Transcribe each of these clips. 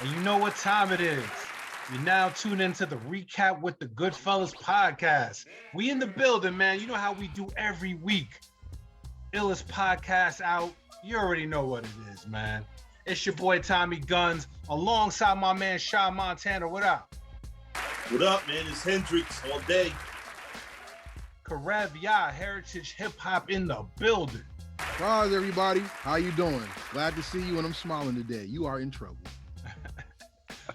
And you know what time it is. You now tune into the Recap with the GoodFellaz podcast. We in the building, man. You know how we do every week. Illest podcast out. You already know what it is, man. It's your boy Tommy Guns alongside my man Shy Montana. What up? What up, man? It's Hendrix all day. Karev Ya, Heritage Hip Hop in the building. How's everybody? How you doing? Glad to see you, and I'm smiling today. You are in trouble.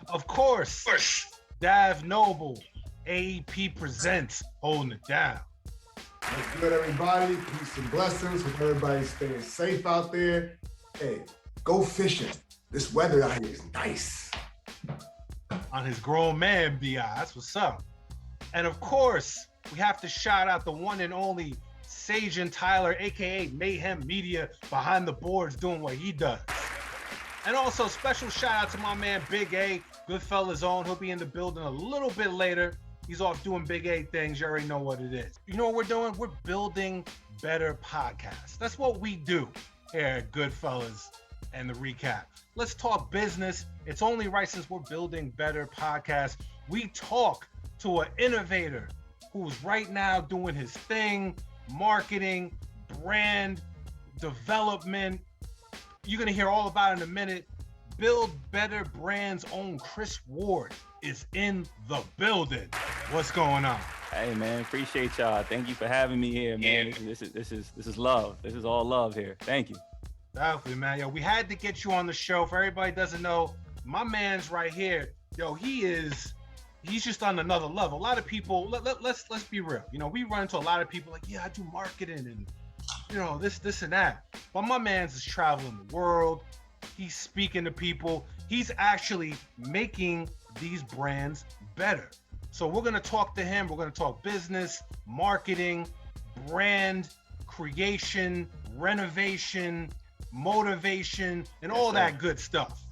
Of course, Dav Noble, AEP Presents, holding it down. What's good, everybody? Peace and blessings. Hope everybody's staying safe out there. Hey, go fishing. This weather out here is nice. On his grown man, B.I. That's what's up. And of course, we have to shout out the one and only Sage and Tyler, aka Mayhem Media, behind the boards doing what he does. And also special shout out to my man Big A, GoodFellaz own. He'll be in the building a little bit later. He's off doing Big A things. You already know what it is. You know what we're doing? We're building better podcasts. That's what we do here at GoodFellaz and the Recap. Let's talk business. It's only right, since we're building better podcasts, we talk to an innovator who's right now doing his thing, marketing, brand development. You're going to hear all about it in a minute. Build Better Brands own Chris Ward is in the building. What's going on? Hey man, appreciate y'all. Thank you for having me here, man. This is love. This is all love here. Thank you. Definitely, man. Yo, we had to get you on the show. For everybody who doesn't know, my man's right here. Yo, he's just on another level. A lot of people, let's be real. You know, we run into a lot of people like, yeah, I do marketing and, you know, this and that. But my man's is traveling the world. He's speaking to people. He's actually making these brands better. So we're going to talk to him. We're going to talk business, marketing, brand creation, renovation, motivation, and all that good stuff.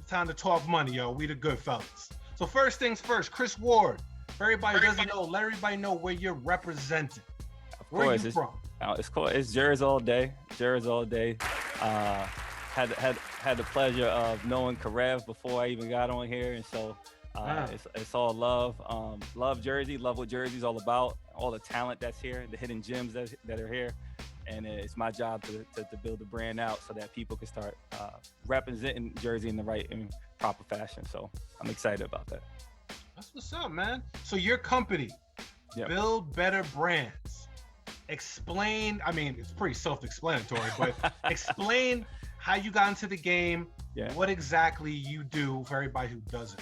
It's time to talk money, yo. We the GoodFellaz. So first things first, Chris Ward. For everybody who doesn't know, let everybody know where you're representing. Where are you from? It's cool. It's Jersey all day. Jersey all day. Had the pleasure of knowing Karev before I even got on here, and so it's all love. Love Jersey. Love what Jersey's all about. All the talent that's here, the hidden gems that are here, and it's my job to build the brand out so that people can start representing Jersey in the right and proper fashion. So I'm excited about that. That's what's up, man. So your company, Build Better Brands. Explain, I mean, it's pretty self-explanatory, but explain how you got into the game, what exactly you do for everybody who doesn't.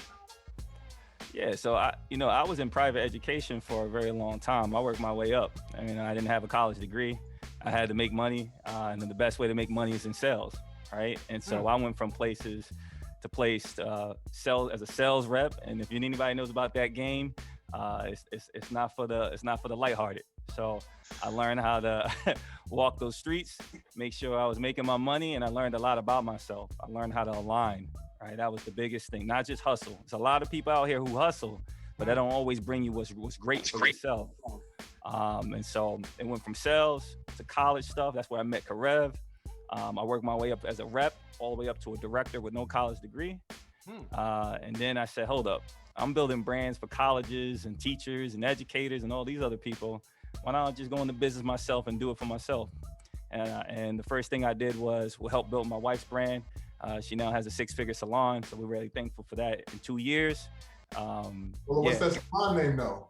Yeah, so I was in private education for a very long time. I worked my way up. I mean, I didn't have a college degree. I had to make money, and the best way to make money is in sales, right? And so I went from places to place, sell as a sales rep. And if anybody knows about that game, it's not for the lighthearted. So I learned how to walk those streets, make sure I was making my money, and I learned a lot about myself. I learned how to align, right? That was the biggest thing, not just hustle. There's a lot of people out here who hustle, but that don't always bring you what's great for yourself. And so it went from sales to college stuff. That's where I met Karev. I worked my way up as a rep, all the way up to a director with no college degree. And then I said, hold up, I'm building brands for colleges and teachers and educators and all these other people. Why not just go into business myself and do it for myself? And the first thing I did was help build my wife's brand. She now has a 6-figure salon, so we're really thankful for that. In 2 years. What's that salon name though?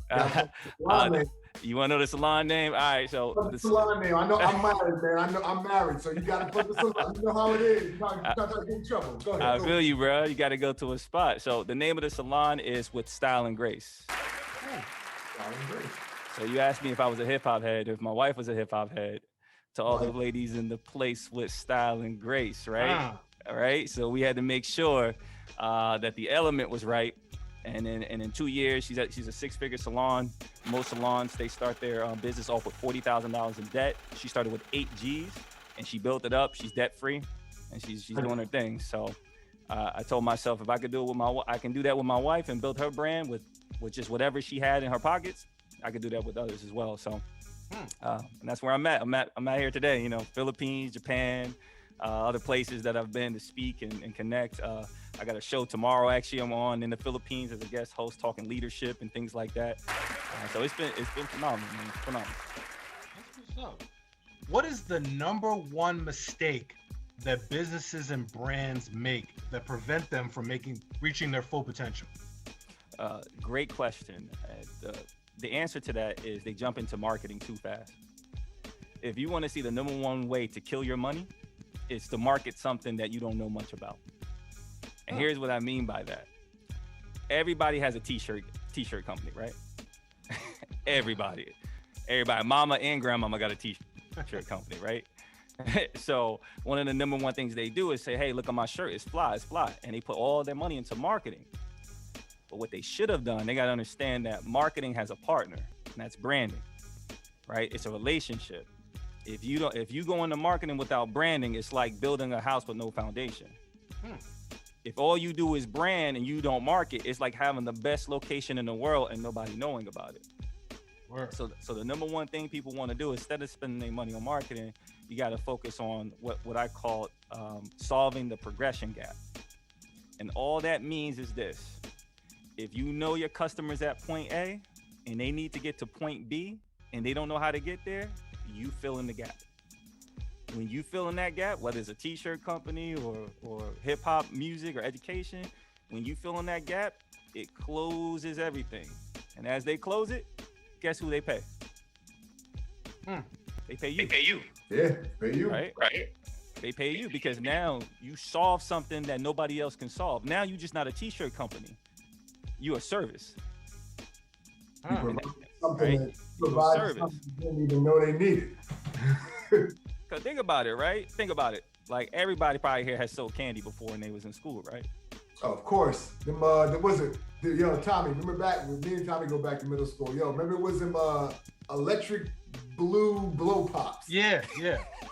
You want to know the salon name? All right, so the salon name. I know I'm married, man. I know I'm married, so you got to put the salon. You know how it is. You're not trying to get in trouble. Go ahead. I feel you, bro. You got to go to a spot. So the name of the salon is With Style and Grace. Style and Grace. So you asked me if I was a hip hop head, if my wife was a hip hop head. To all the ladies in the place with style and grace, right? All right. So we had to make sure that the element was right. And in 2 years, she's a 6-figure salon. Most salons, they start their business off with $40,000 in debt. She started with 8 G's, and she built it up. She's debt free, and she's doing her thing. So I told myself, if I could do it I can do that with my wife and build her brand with just whatever she had in her pockets. I could do that with others as well. So, and that's where I'm at. I'm out here today. You know, Philippines, Japan, other places that I've been to speak and connect. I got a show tomorrow. Actually, I'm on in the Philippines as a guest host, talking leadership and things like that. So it's been phenomenal, man. It's phenomenal. That's what's up. What is the number one mistake that businesses and brands make that prevent them from reaching their full potential? Great question. The answer to that is they jump into marketing too fast. If you want to see the number one way to kill your money, it's to market something that you don't know much about. And here's what I mean by that. Everybody has a t-shirt company, right? Everybody, mama and grandmama got a t-shirt company, right? So one of the number one things they do is say, hey, look at my shirt, it's fly. And they put all their money into marketing. But what they should have done, they got to understand that marketing has a partner, and that's branding, right? It's a relationship. If you go into marketing without branding, it's like building a house with no foundation. If all you do is brand and you don't market, it's like having the best location in the world and nobody knowing about it. Word. So the number one thing people want to do, instead of spending their money on marketing, you got to focus on what I call solving the progression gap. And all that means is this: if you know your customers at point A and they need to get to point B and they don't know how to get there, you fill in the gap. When you fill in that gap, whether it's a t-shirt company or hip hop music or education, when you fill in that gap, it closes everything. And as they close it, guess who they pay? They pay you. Yeah, pay you. Right? They pay you because now you solve something that nobody else can solve. Now you're just not a t-shirt company. You're a service. You provide something Right? that provides something they didn't even know they needed. Because think about it, right? Think about it. Like everybody probably here has sold candy before when they was in school, right? Of course. There wasn't, Tommy, remember back when me and Tommy go back to middle school, remember it was them electric blue blow pops. Yeah.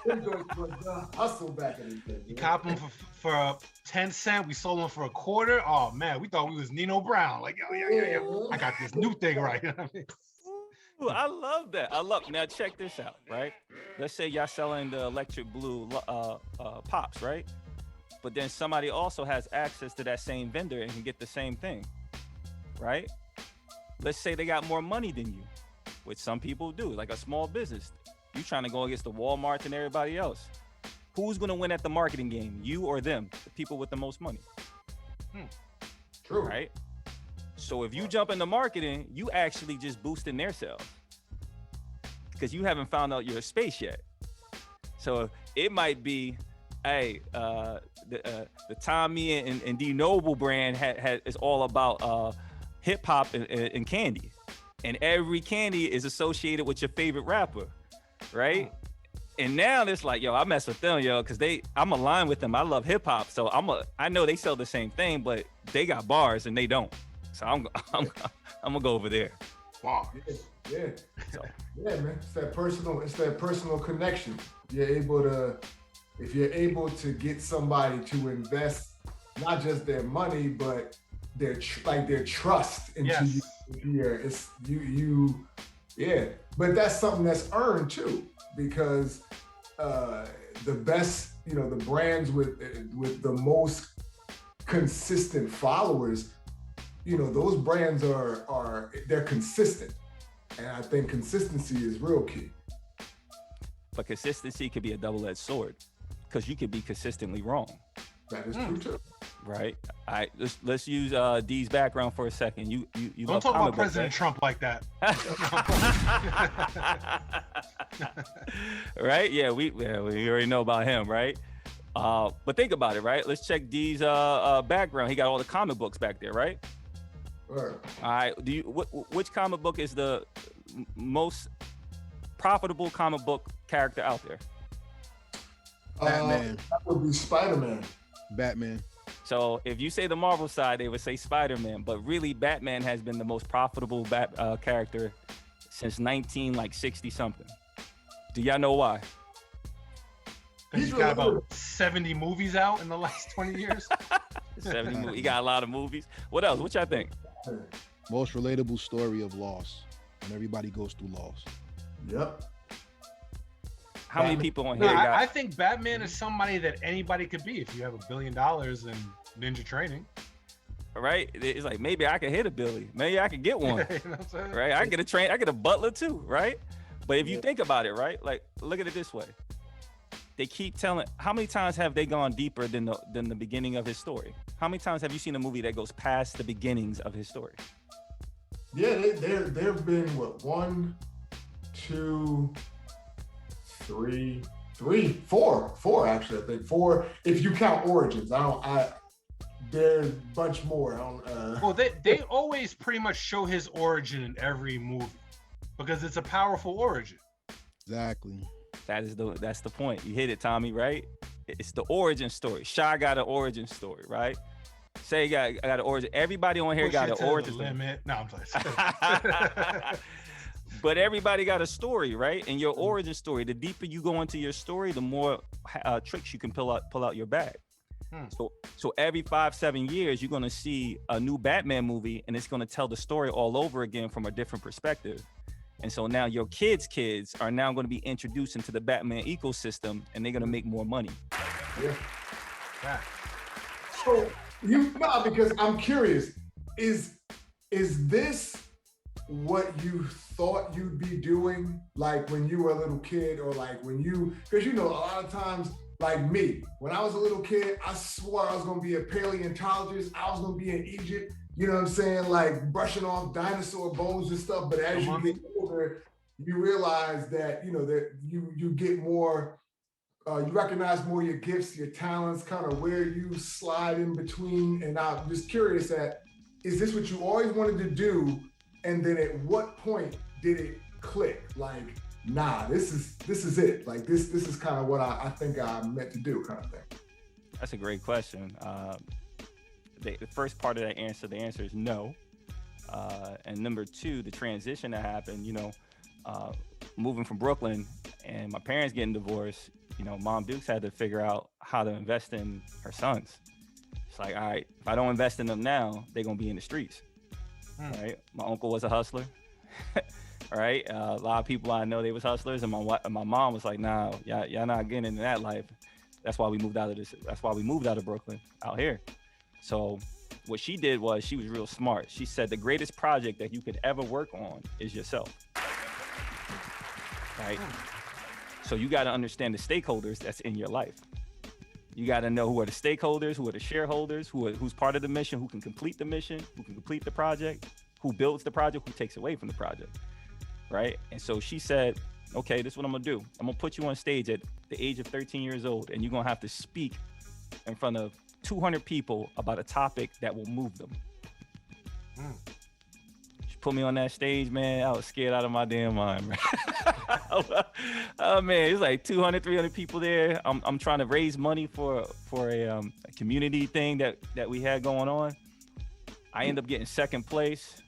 Them was the hustle back in the day. You cop them for 10 cents. We sold them for a quarter. Oh man, we thought we was Nino Brown. Like, yo, I got this new thing right. Ooh, I love that. Now check this out, right? Let's say y'all selling the electric blue pops, right? But then somebody also has access to that same vendor and can get the same thing, right? Let's say they got more money than you, which some people do, like a small business. You trying to go against the Walmart and everybody else. Who's gonna win at the marketing game, you or them? The people with the most money. True. Right? So if you jump into marketing, you actually just boosting their sales because you haven't found out your space yet. So it might be, hey, the Tommy and D Noble brand is all about hip hop and candy, and every candy is associated with your favorite rapper, right? And now it's like, yo, I mess with them, because I'm aligned with them. I love hip hop, so I know they sell the same thing, but they got bars and they don't. So I'm gonna go over there. Wow. Yeah. So. Yeah, man. It's that personal connection. If you're able to get somebody to invest not just their money, but their trust into you. Yeah. But that's something that's earned too, because the best, the brands with the most consistent followers, those brands they're consistent. And I think consistency is real key. But consistency could be a double-edged sword because you could be consistently wrong. That is true too. Right. All right. Let's use D's background for a second. You don't talk about President Trump like that. Right? Yeah, we already know about him, right? But think about it, right? Let's check D's background. He got all the comic books back there, right? Right. All right. Which comic book is the most profitable comic book character out there? Batman. That would be Spider-Man. Batman. So if you say the Marvel side, they would say Spider-Man, but really Batman has been the most profitable character since 1960 something. Do y'all know why? He's got about 70 movies out in the last 20 years. 70 movies. He got a lot of movies. What else? What y'all think? Most relatable story of loss, and everybody goes through loss. Yep. How many people on No, here got? I think Batman is somebody that anybody could be if you have $1 billion in ninja training. Right? It's like maybe I could hit a Billy. Maybe I could get one. You know what I'm saying? Right? I get a butler too, right? But if you think about it, right? Like look at it this way. They keep telling, how many times have they gone deeper than the beginning of his story? How many times have you seen a movie that goes past the beginnings of his story? Yeah, there've been what, 1, 2, 3, 4 actually. I think 4 if you count Origins. There's a bunch more. Well, they always pretty much show his origin in every movie because it's a powerful origin. Exactly. That's the point. You hit it, Tommy, right? It's the origin story. Shy got an origin story, right? Say I got an origin. Everybody on here got an origin story. No, I'm playing. But everybody got a story, right? And your origin story, the deeper you go into your story, the more tricks you can pull out your bag. So every 5-7 years, you're gonna see a new Batman movie, and it's gonna tell the story all over again from a different perspective. And so now your kids are now going to be introduced into the Batman ecosystem, and they're going to make more money. Yeah. So because I'm curious, is this what you thought you'd be doing, like when you were a little kid, or like because a lot of times, like me, when I was a little kid, I swore I was going to be a paleontologist. I was going to be in Egypt. You know what I'm saying? Like brushing off dinosaur bones and stuff. But as you get older, you realize that, that you get more, you recognize more your gifts, your talents, kind of where you slide in between. And I'm just curious is this what you always wanted to do? And then at what point did it click? Like, nah, this is it. Like this is kind of what I think I'm meant to do, kind of thing. That's a great question. The first part of that answer, the answer is no. And number 2, the transition that happened, moving from Brooklyn and my parents getting divorced, Mom Dukes had to figure out how to invest in her sons. It's like, all right, if I don't invest in them now, they're going to be in the streets. Right? My uncle was a hustler. All right. A lot of people I know, they was hustlers. And my mom was like, nah, y'all not getting into that life. That's why we moved out of Brooklyn out here. So what she did was she was real smart. She said the greatest project that you could ever work on is yourself. Right? So you got to understand the stakeholders that's in your life. You got to know who are the stakeholders, who are the shareholders, who's part of the mission, who can complete the mission, who can complete the project, who builds the project, who takes away from the project. Right? And so she said, okay, this is what I'm going to do. I'm going to put you on stage at the age of 13 years old, and you're going to have to speak in front of 200 people about a topic that will move them. She put me on that stage, man. I was scared out of my damn mind, man. Oh man, it's like 200, 300 people there. I'm trying to raise money for a community thing that we had going on. I ended up getting second place,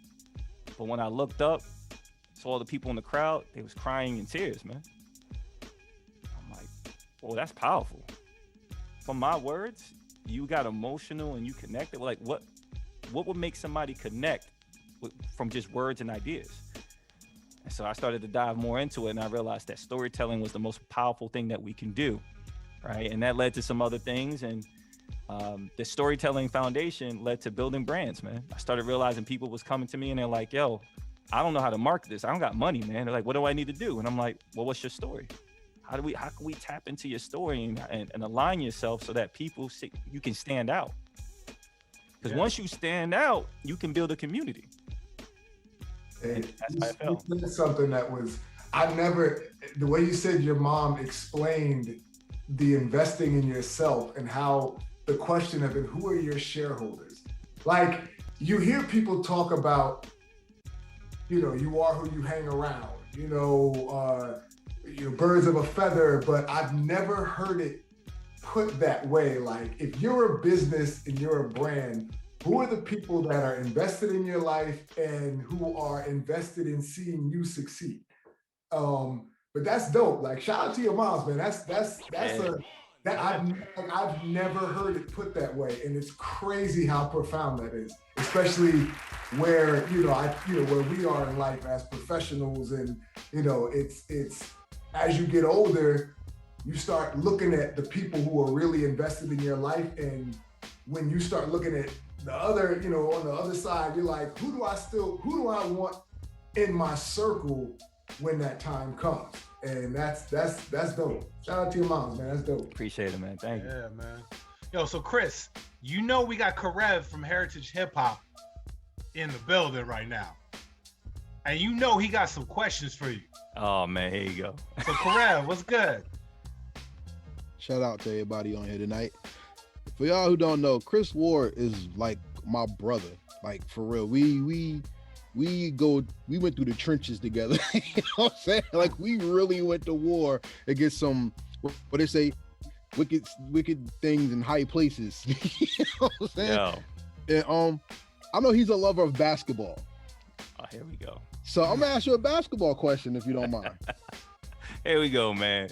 but when I looked up, saw the people in the crowd, they was crying in tears, man. I'm like, oh, that's powerful. From my words, you got emotional and you connected. Like what would make somebody connect from just words and ideas? And so I started to dive more into it, and I realized that storytelling was the most powerful thing that we can do, right? And that led to some other things, and the storytelling foundation led to building brands, man. I started realizing people was coming to me and they're like, yo, I don't know how to market this. I don't got money, man. They're like, what do I need to do? And I'm like, well, what's your story? How can we tap into your story and align yourself so that people see you can stand out? Because once you stand out, you can build a community. And that's how I felt. You said something that was, the way you said your mom explained the investing in yourself and how the question of who are your shareholders? Like you hear people talk about, you are who you hang around, birds of a feather, but I've never heard it put that way. Like if you're a business and you're a brand, who are the people that are invested in your life and who are invested in seeing you succeed? But that's dope. Like shout out to your moms, man. I've never heard it put that way, and it's crazy how profound that is, especially where where we are in life as professionals, and it's as you get older, you start looking at the people who are really invested in your life. And when you start looking at the other, you know, on the other side, you're like, who do I want in my circle when that time comes? And that's dope. Shout out to your moms, man. That's dope. Appreciate it, man. Thank you. Yeah, man. Yo, so Chris, you know we got Karev from Heritage Hip Hop in the building right now. And you know he got some questions for you. Oh, man, here you go. So Karev, what's good? Shout out to everybody on here tonight. For y'all who don't know, Chris Ward is like my brother. Like, for real. We went through the trenches together. You know what I'm saying? Like, we really went to war against some, what they say, wicked things in high places. You know what I'm saying? Yo. And I know he's a lover of basketball. Oh, here we go. So I'm gonna ask you a basketball question if you don't mind. Here we go, man.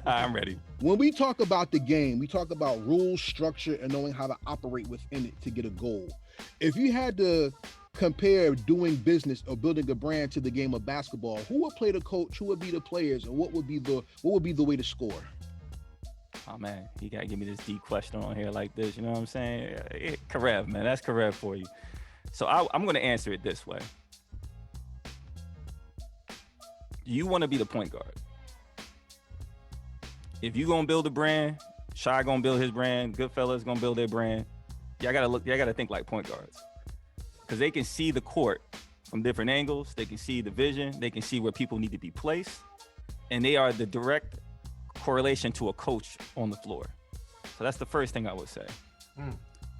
I'm ready. When we talk about the game, we talk about rules, structure, and knowing how to operate within it to get a goal. If you had to compare doing business or building a brand to the game of basketball, who would play the coach, who would be the players, and what would be the way to score? Oh, man, you got to give me this deep question on here like this. You know what I'm saying? Karev, man, that's Karev for you. So I'm going to answer it this way. You want to be the point guard. If you going to build a brand, Shy going to build his brand, GoodFellaz going to build their brand, y'all got to think like point guards. Because they can see the court from different angles. They can see the vision. They can see where people need to be placed. And they are the direct correlation to a coach on the floor. So that's the first thing I would say.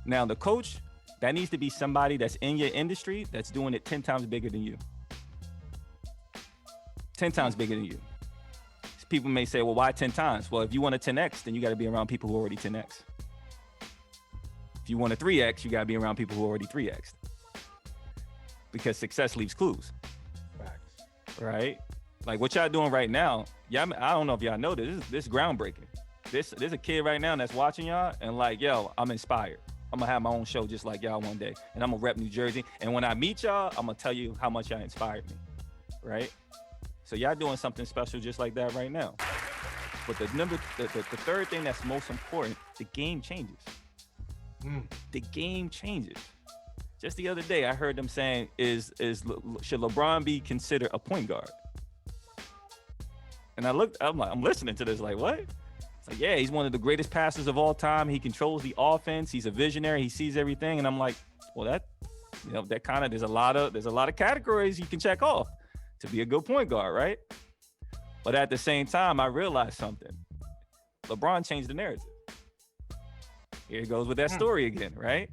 Now, the coach, that needs to be somebody that's in your industry that's doing it 10 times bigger than you. 10 times bigger than you. People may say, well, why 10 times? Well, if you want a 10X, then you got to be around people who are already 10X. If you want a 3X, you got to be around people who are already 3X. Because success leaves clues. Facts. Right? Like what y'all doing right now, y'all, I don't know if y'all know this is groundbreaking. There's a kid right now that's watching y'all and like, yo, I'm inspired. I'm gonna have my own show just like y'all one day. And I'm gonna rep New Jersey. And when I meet y'all, I'm gonna tell you how much y'all inspired me. Right? So y'all doing something special just like that right now. But the third thing that's most important, the game changes. The game changes. Just the other day, I heard them saying, should LeBron be considered a point guard? And I'm listening to this like, what? It's like, yeah, he's one of the greatest passers of all time. He controls the offense. He's a visionary. He sees everything. And I'm like, well, that kind of, there's a lot of categories you can check off to be a good point guard, right? But at the same time, I realized something. LeBron changed the narrative. Here it goes with that story again, right?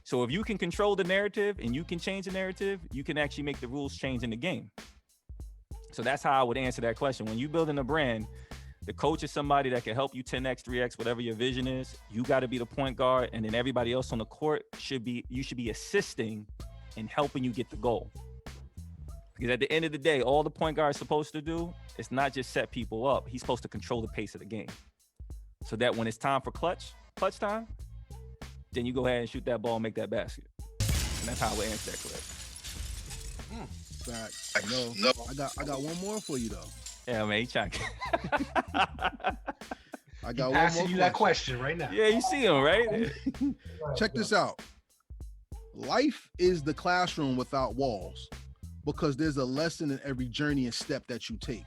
So if you can control the narrative and you can change the narrative, you can actually make the rules change in the game. So that's how I would answer that question. When you're building a brand, the coach is somebody that can help you 10X, 3X, whatever your vision is. You got to be the point guard, and then everybody else on the court you should be assisting and helping you get the goal. Because at the end of the day, all the point guard is supposed to do is not just set people up. He's supposed to control the pace of the game. So that when it's time for clutch time, then you go ahead and shoot that ball and make that basket. And that's how I would answer that correct. Facts. No, I got one more for you though. Yeah, man, you trying. I got one Asking more you that question right now. Yeah, you see him, right? Check this out. Life is the classroom without walls, because there's a lesson in every journey and step that you take.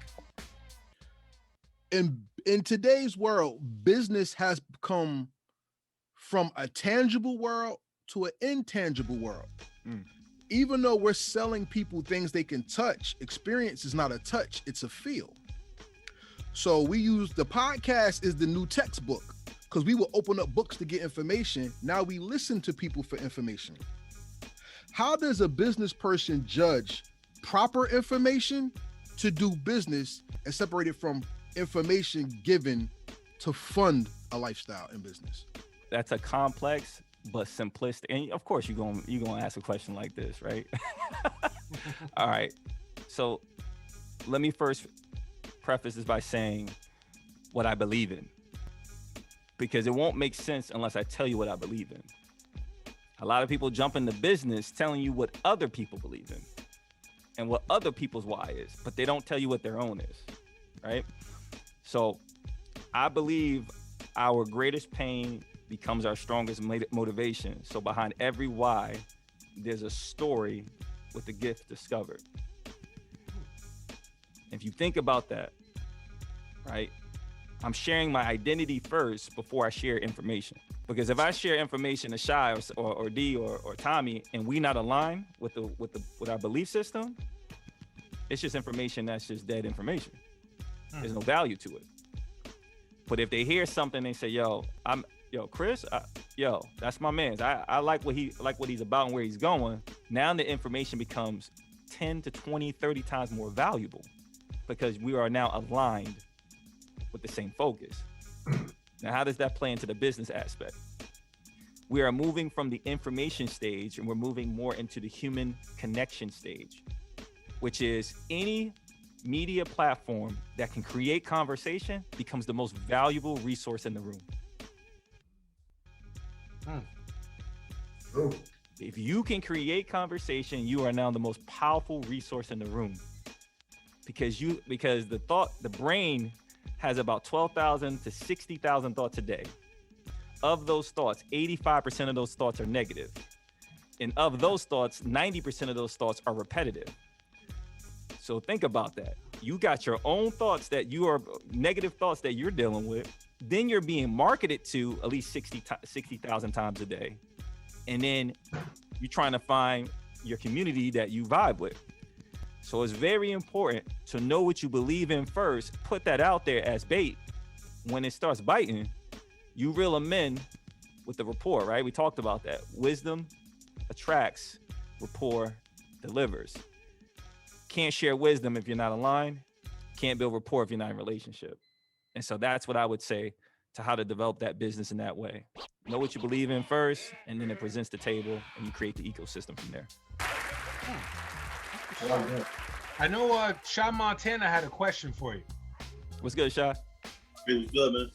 In today's world, business has become from a tangible world to an intangible world. Even though we're selling people things they can touch, experience is not a touch, it's a feel. So we use the podcast is the new textbook, because we will open up books to get information. Now we listen to people for information. How does a business person judge proper information to do business and separate it from information given to fund a lifestyle in business? That's a complex but simplistic. And of course, you're gonna ask a question like this, right? All right. So let me first preface this by saying what I believe in, because it won't make sense unless I tell you what I believe in. A lot of people jump into business telling you what other people believe in and what other people's why is, but they don't tell you what their own is. right? So I believe our greatest pain becomes our strongest motivation. So behind every why, there's a story with the gift discovered. If you think about that, right? I'm sharing my identity first before I share information. Because if I share information to Shy or D or Tommy, and we not aligned with our belief system, it's just information that's just dead information. There's no value to it. But if they hear something, they say, "Yo, Chris, that's my man's. I like what he's about and where he's going." Now the information becomes 10 to 20, 30 times more valuable because we are now aligned with the same focus. Now, how does that play into the business aspect? We are moving from the information stage and we're moving more into the human connection stage, which is any media platform that can create conversation becomes the most valuable resource in the room. If you can create conversation, you are now the most powerful resource in the room because the brain has about 12,000 to 60,000 thoughts a day. Of those thoughts, 85% of those thoughts are negative. And of those thoughts, 90% of those thoughts are repetitive. So think about that. You got your own thoughts that you are negative thoughts that you're dealing with. Then you're being marketed to at least 60,000 times a day. And then you're trying to find your community that you vibe with. So it's very important to know what you believe in first, put that out there as bait. When it starts biting, you reel them in with the rapport, right? We talked about that. Wisdom attracts, rapport delivers. Can't share wisdom if you're not aligned. Can't build rapport if you're not in relationship. And so that's what I would say to how to develop that business in that way. Know what you believe in first, and then it presents the table, and you create the ecosystem from there. I know Shy Montana had a question for you. What's good, Shy? It was good, man.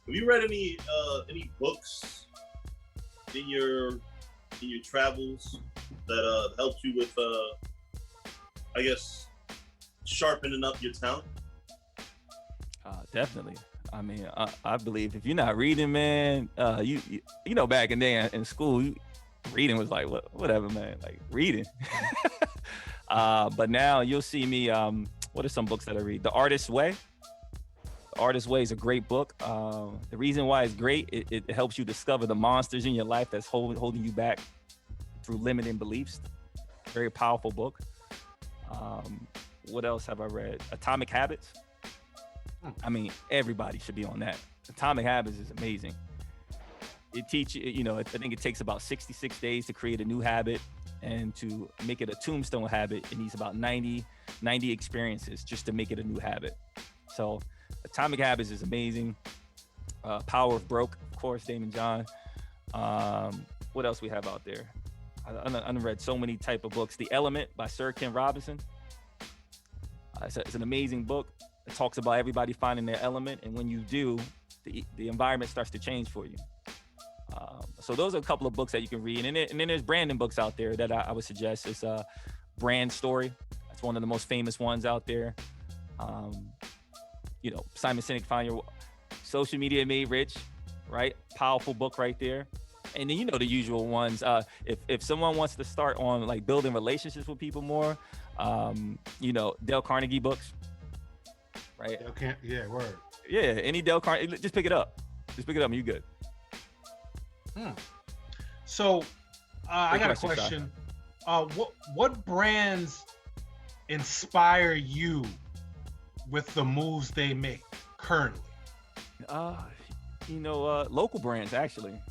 Have you read any books in your travels that helped you with I guess sharpening up your talent? Definitely. I mean, I believe if you're not reading, man, you know, back in the day in school, reading was like whatever, man, like reading. But now you'll see me. What are some books that I read? The Artist's Way. The Artist's Way is a great book. The reason why it's great, it helps you discover the monsters in your life that's holding you back through limiting beliefs. Very powerful book. What else have I read? Atomic Habits. I mean, everybody should be on that. Atomic Habits is amazing. It teaches, I think it takes about 66 days to create a new habit, and to make it a tombstone habit, it needs about 90 experiences just to make it a new habit. So Atomic Habits is amazing. Power of Broke, of course, Damon John. What else we have out there? I've read so many type of books. The Element by Sir Ken Robinson. It's an amazing book. It talks about everybody finding their element, and when you do, the environment starts to change for you. So those are a couple of books that you can read. And then there's branding books out there that I would suggest. It's Brand Story. That's one of the most famous ones out there. Simon Sinek, Find Your Social Media Made Rich, right? Powerful book right there. And then the usual ones. If someone wants to start on like building relationships with people more, Dale Carnegie books, right? Yeah, word. Yeah, any Dale Carnegie, just pick it up. Just pick it up and you're good. So I got a question. What brands inspire you with the moves they make currently? Local brands actually.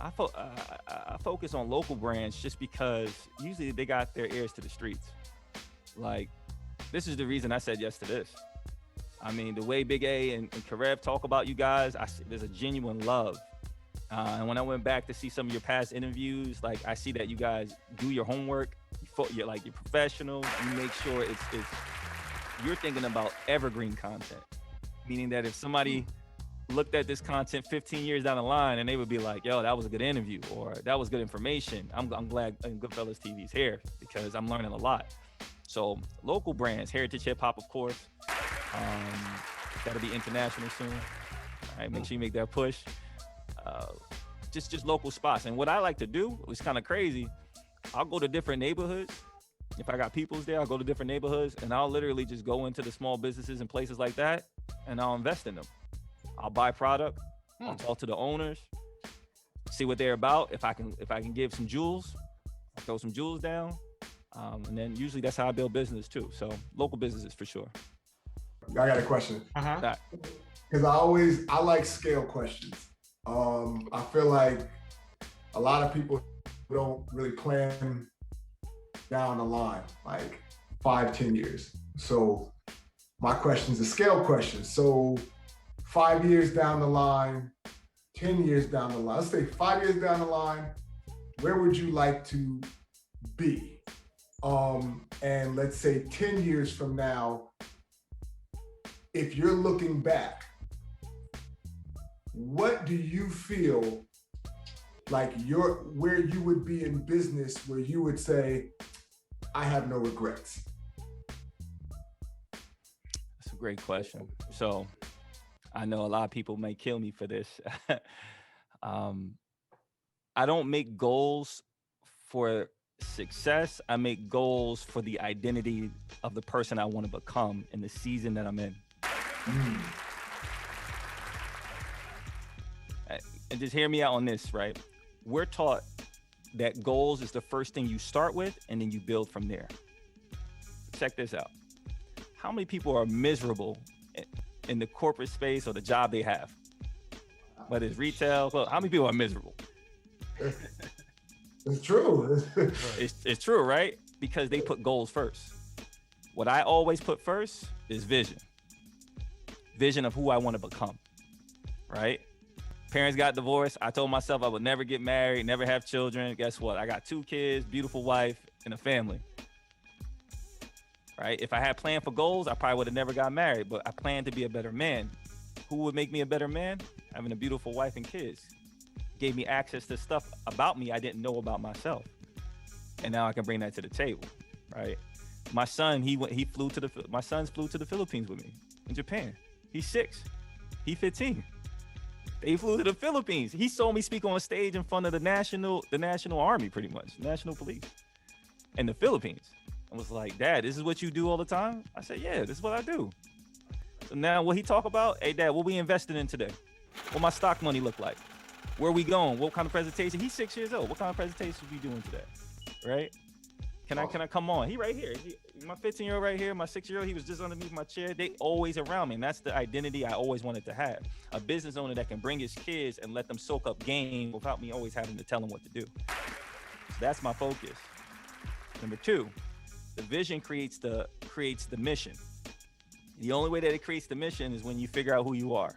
I focus on local brands just because usually they got their ears to the streets. Like, this is the reason I said yes to this. I mean, the way Big A and Karev talk about you guys, there's a genuine love. And when I went back to see some of your past interviews, like I see that you guys do your homework. You're professional. You make sure you're thinking about evergreen content, meaning that if somebody looked at this content 15 years down the line and they would be like, yo, that was a good interview or that was good information. I'm glad GoodFellaz TV is here because I'm learning a lot. So local brands, Heritage Hip Hop, of course. Got to be international soon. All right, make sure you make that push. Just local spots. And what I like to do, it's kind of crazy. I'll go to different neighborhoods. If I got peoples there, I'll go to different neighborhoods and I'll literally just go into the small businesses and places like that, and I'll invest in them. I'll buy product. I'll talk to the owners, see what they're about. If I can give some jewels, I'll throw some jewels down. And then usually that's how I build business too. So local businesses for sure. I got a question. Because I like scale questions. I feel like a lot of people don't really plan down the line, like 5-10 years. So my question is a scale question. So 5 years down the line, 10 years down the line, let's say 5 years down the line, where would you like to be? And let's say 10 years from now, if you're looking back, what do you feel like where you would be in business where you would say, I have no regrets? That's a great question. So I know a lot of people may kill me for this. I don't make goals for success. I make goals for the identity of the person I want to become in the season that I'm in. And just hear me out on this, right? We're taught that goals is the first thing you start with and then you build from there. Check this out. How many people are miserable in the corporate space or the job they have? Whether it's retail, well, how many people are miserable? It's true. It's true, right? Because they put goals first. What I always put first is vision. Vision of who I want to become, right? Parents got divorced. I told myself I would never get married, never have children. Guess what? I got 2 kids, beautiful wife, and a family, right? If I had planned for goals, I probably would have never got married, but I planned to be a better man. Who would make me a better man? Having a beautiful wife and kids. Gave me access to stuff about me I didn't know about myself. And now I can bring that to the table, right? My son, my sons flew to the Philippines with me in Japan. He's 6, he's 15. They flew to the Philippines. He saw me speak on stage in front of the national army, pretty much, national police in the Philippines. I was like, Dad, this is what you do all the time? I said, yeah, this is what I do. So now what he talk about, hey, Dad, what we invested in today? What my stock money look like? Where we going? What kind of presentation? He's 6 years old. What kind of presentation we doing today? Right? Can I come on? He right here. My 15-year-old right here, my 6-year-old, he was just underneath my chair. They always around me. And that's the identity I always wanted to have. A business owner that can bring his kids and let them soak up game without me always having to tell them what to do. So that's my focus. Number 2, the vision creates the mission. The only way that it creates the mission is when you figure out who you are.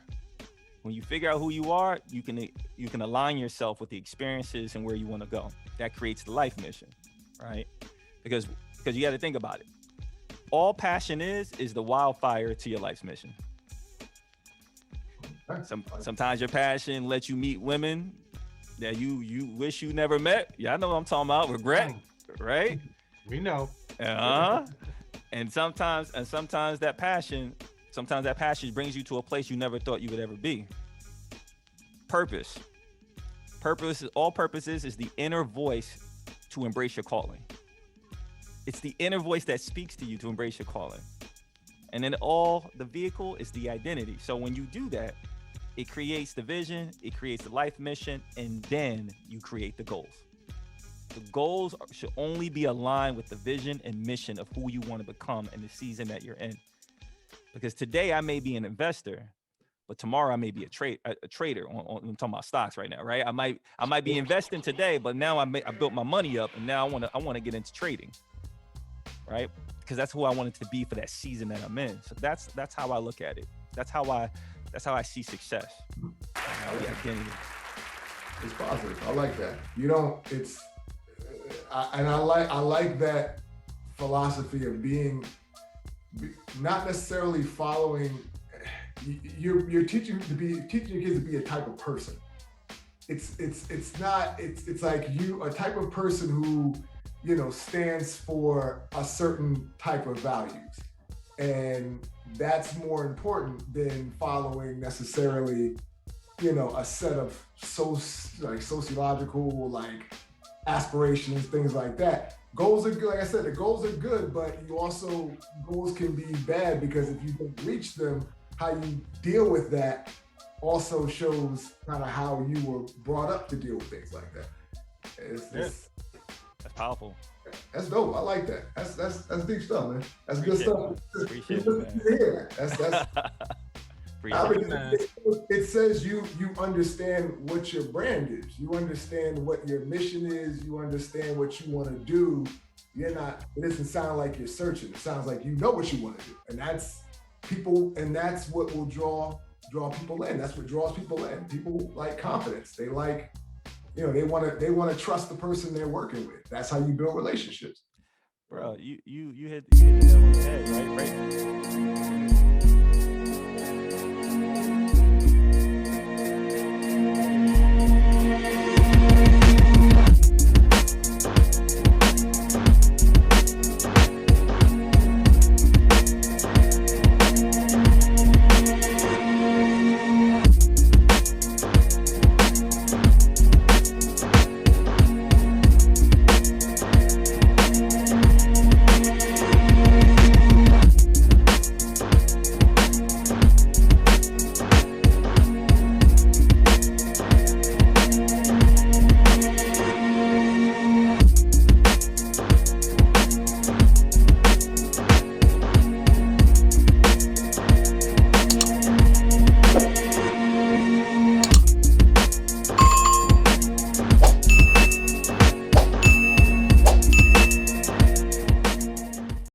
When you figure out who you are, you can align yourself with the experiences and where you want to go. That creates the life mission, right? Because you got to think about it. All passion is the wildfire to your life's mission. Sometimes your passion lets you meet women that you wish you never met. Yeah, I know what I'm talking about. Regret, right? We know. And sometimes that passion brings you to a place you never thought you would ever be. Purpose. All purposes is the inner voice to embrace your calling. It's the inner voice that speaks to you to embrace your calling. And then the vehicle is the identity. So when you do that, it creates the vision, it creates the life mission, and then you create the goals. The goals should only be aligned with the vision and mission of who you want to become in the season that you're in. Because today I may be an investor, but tomorrow I may be a trader. I'm talking about stocks right now, right? I might be investing today, but now I built my money up, and now I want to get into trading, right? Because that's who I wanted to be for that season that I'm in. So that's how I look at it. That's how I see success. The identity. It's positive. I like that. I like that philosophy of being not necessarily following. You're teaching your kids to be a type of person. It's like you a type of person who stands for a certain type of values. And that's more important than following necessarily, a set of sociological aspirations, things like that. Goals are good. Like I said, the goals are good, but goals can be bad because if you don't reach them, how you deal with that also shows kind of how you were brought up to deal with things like that. That's powerful. That's dope. I like that. That's deep stuff, man. That's good stuff. Appreciate it, man. It says you understand what your brand is. You understand what your mission is. You understand what you want to do. It doesn't sound like you're searching. It sounds like you know what you want to do. And that's what will draw people in. That's what draws people in. People like confidence. They like, they want to trust the person they're working with. That's how you build relationships. Bro, you hit the nail on the head, right?